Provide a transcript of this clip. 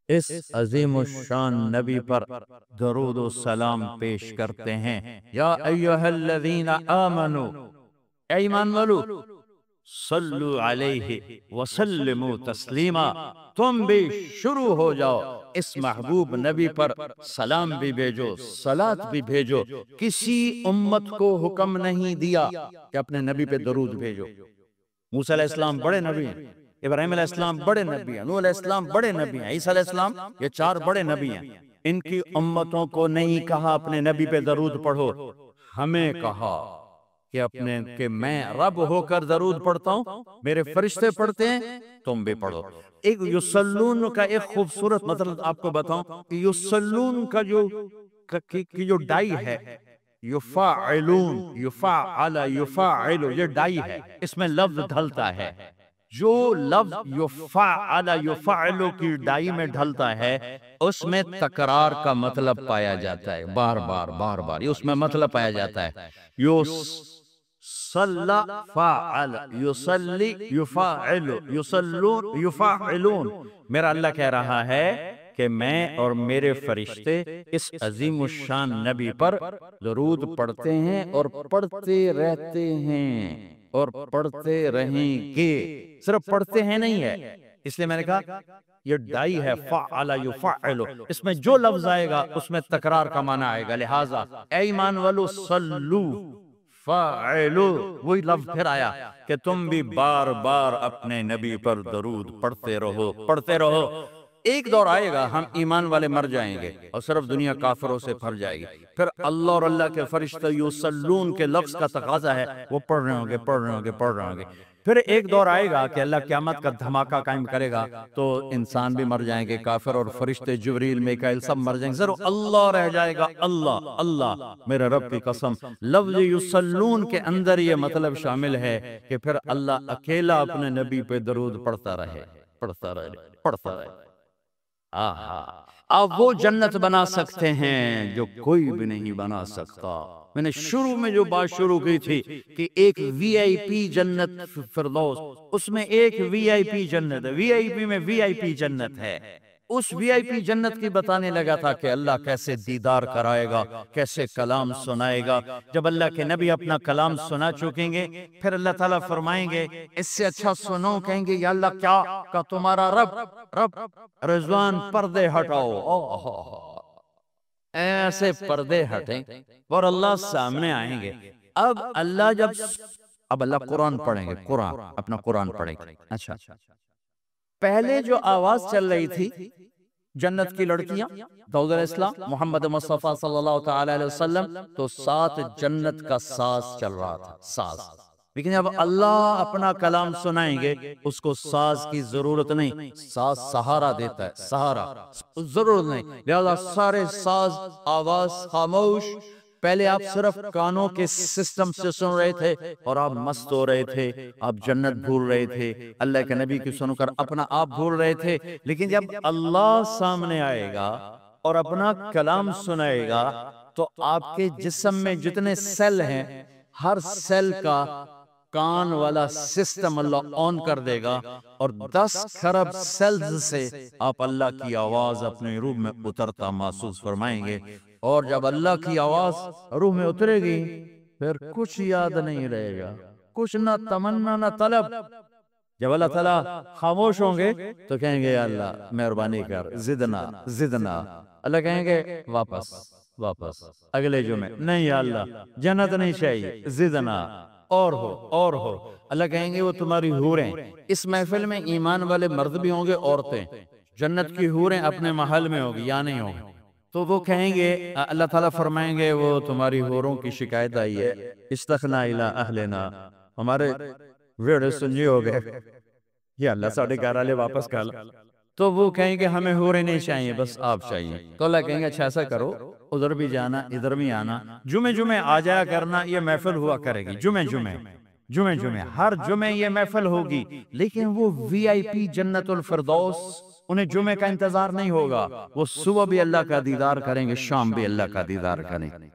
اس عظیم الشان نبی پر درود و سلام پیش کرتے ہیں۔ یا ایھا الذین آمنو، اے ایمان والو، صلو علیہ وسلموا تسلیما، تم بھی شروع ہو جاؤ اس محبوب نبی پر سلام بھی بھیجو، صلات بھی بھیجو۔ کسی امت کو حکم نہیں دیا کہ اپنے نبی پہ درود بھیجو۔ موسیٰ علیہ السلام بڑے نبی ہیں، ابراہیم علیہ السلام بڑے نبی ہیں، نوح علیہ السلام بڑے نبی ہیں، عیسیٰ علیہ السلام، یہ 4 بڑے نبی ہیں۔ ان کی امتوں کو نہیں کہا اپنے نبی پہ درود پڑھو، ہمیں کہا کہ میں رب ہو کر درود پڑھتا ہوں، میرے فرشتے پڑھتے ہیں، تم بھی پڑھو۔ ایک یصلون کا ایک خوبصورت مطلب آپ کو بتاؤں کہ یصلون کا جو ڈائی ہے، یفاعلون، یفاعل، یفاعل، یہ ڈائی ہے، اس میں لفظ ڈھلتا ہے۔ جو لفظ یفاعل، یفاعل کی ڈائی میں ڈھلتا ہے، اس میں تکرار کا مطلب پایا جاتا ہے، بار بار بار بار، یہ اس میں مطلب پایا جاتا ہے۔ صلی فاعل، یصلی یفاعل، یصلون یفاعلون۔ میرا اللہ کہہ رہا ہے کہ میں اور میرے فرشتے اس عظیم الشان نبی پر درود پڑھتے ہیں اور پڑھتے رہتے ہیں اور پڑھتے رہیں گے۔ صرف پڑھتے ہیں نہیں ہے، اس لیے میں نے کہا یہ ڈائی ہے، فعل یفعل، اس میں جو لفظ آئے گا اس میں تکرار کا معنی آئے گا۔ لہٰذا اے ایمان والو، صلو، فاعلو، وہی لفظ پھر آیا کہ تم بھی بار بار اپنے نبی پر درود پڑھتے رہو، پڑھتے رہو۔ ایک دور آئے گا ہم ایمان والے مر جائیں گے اور صرف دنیا کافروں سے بھر جائے گی، پھر اللہ اور اللہ کے فرشتے یصلون کے لفظ کا تقاضا ہے، وہ پڑھ رہے ہوں گے، پڑھ رہے ہوں گے، پڑھ رہے ہوں گے۔ پھر ایک دور آئے گا کہ اللہ قیامت کا دھماکہ قائم کرے گا، تو انسان بھی مر جائیں گے، کافر اور فرشتے جبریل میکائیل سب مر جائیں گے، صرف اللہ رہ جائے گا۔ اللہ، اللہ، میرے رب کی قسم، لفظ یصلون کے اندر یہ مطلب شامل ہے کہ پھر اللہ اکیلا اپنے نبی پہ درود پڑھتا رہے، پڑھتا رہے، پڑھتا رہے۔ آپ وہ جنت بنا سکتے ہیں جو کوئی بھی نہیں بنا سکتا۔ میں نے شروع میں جو بات شروع کی تھی کہ ایک وی آئی پی جنت فردوس، اس میں ایک وی آئی پی جنت ہے، وی آئی پی میں وی آئی پی جنت ہے۔ اس وی آئی پی جنت کی بتانے لگا تھا کہ اللہ کیسے دیدار کرائے گا، کیسے کلام سنائے گا۔ جب اللہ کے نبی اپنا کلام سنا چکیں گے، پھر اللہ تعالیٰ فرمائیں گے اس سے اچھا سنو، کہیں گے یا اللہ کیا کہ تمہارا رب رضوان پردے ہٹاؤ، ایسے پردے ہٹیں اور اللہ سامنے آئیں گے۔ اب اللہ قرآن پڑھیں گے، قرآن، اپنا قرآن پڑھیں گے۔ اچھا، پہلے جو آواز چل رہی تھی جنت کی لڑکیاں، داؤد علیہ السلام، محمد مصطفیٰ صلی اللہ تعالی علیہ وسلم، تو 7 جنت کا ساز چل رہا تھا، ساز۔ لیکن جب اللہ اپنا کلام سنائیں گے، اس کو ساز کی ضرورت نہیں، ساز سہارا دیتا ہے، سہارا، ضرورت نہیں، لہذا سارے ساز، آواز خاموش۔ پہلے آپ صرف کانوں کے سسٹم سے سن رہے تھے اور آپ مست ہو رہے تھے، آپ جنت بھول رہے تھے، اللہ کے نبی کی سن کر اپنا آپ بھول رہے تھے۔ لیکن جب اللہ سامنے آئے گا اور اپنا کلام سنائے گا، تو آپ کے جسم میں جتنے سیل ہیں، ہر سیل کا کان والا سسٹم اللہ آن کر دے گا، اور 10 خرب سیلز سے آپ اللہ کی آواز اپنے روح میں اترتا محسوس فرمائیں گے۔ اور جب اللہ کی آواز روح میں اترے گی، پھر کچھ یاد نہیں رہے گا، کچھ نہ تمنا نہ طلب۔ جب اللہ تعالیٰ خاموش ہوں گے تو کہیں گے یا اللہ مہربانی کر، زدنا زدنا۔ اللہ کہیں گے واپس واپس، اگلے جمعے نہیں یا اللہ جنت نہیں چاہیے، زدنا، اور ہو۔ اللہ کہیں گے وہ تمہاری حوریں۔ اس محفل میں ایمان والے مرد بھی ہوں گے، عورتیں، جنت کی حوریں اپنے محل میں ہوگی یا نہیں ہوگی، تو وہ کہیں گے، اللہ تعالیٰ فرمائیں گے وہ تمہاری حوروں کی شکایت آئی ہے، استخنا الی اہلنا، ہمارے ویڑے سنجی ہو گئے، یا اللہ ساڑھے 11 واپس کر۔ تو وہ کہیں گے ہمیں حوریں نہیں چاہیے، بس آپ چاہیے۔ تو اللہ کہیں گے اچھا ایسا کرو، ادھر بھی جانا ادھر بھی آنا، جمعے آ جایا کرنا، یہ محفل ہوا کرے گی، جمعے ہر جمعے یہ محفل ہوگی۔ لیکن وہ وی آئی پی جنت الفردوس، انہیں جمعے کا انتظار نہیں ہوگا، وہ صبح بھی اللہ کا دیدار کریں گے، شام بھی اللہ کا دیدار کریں گے۔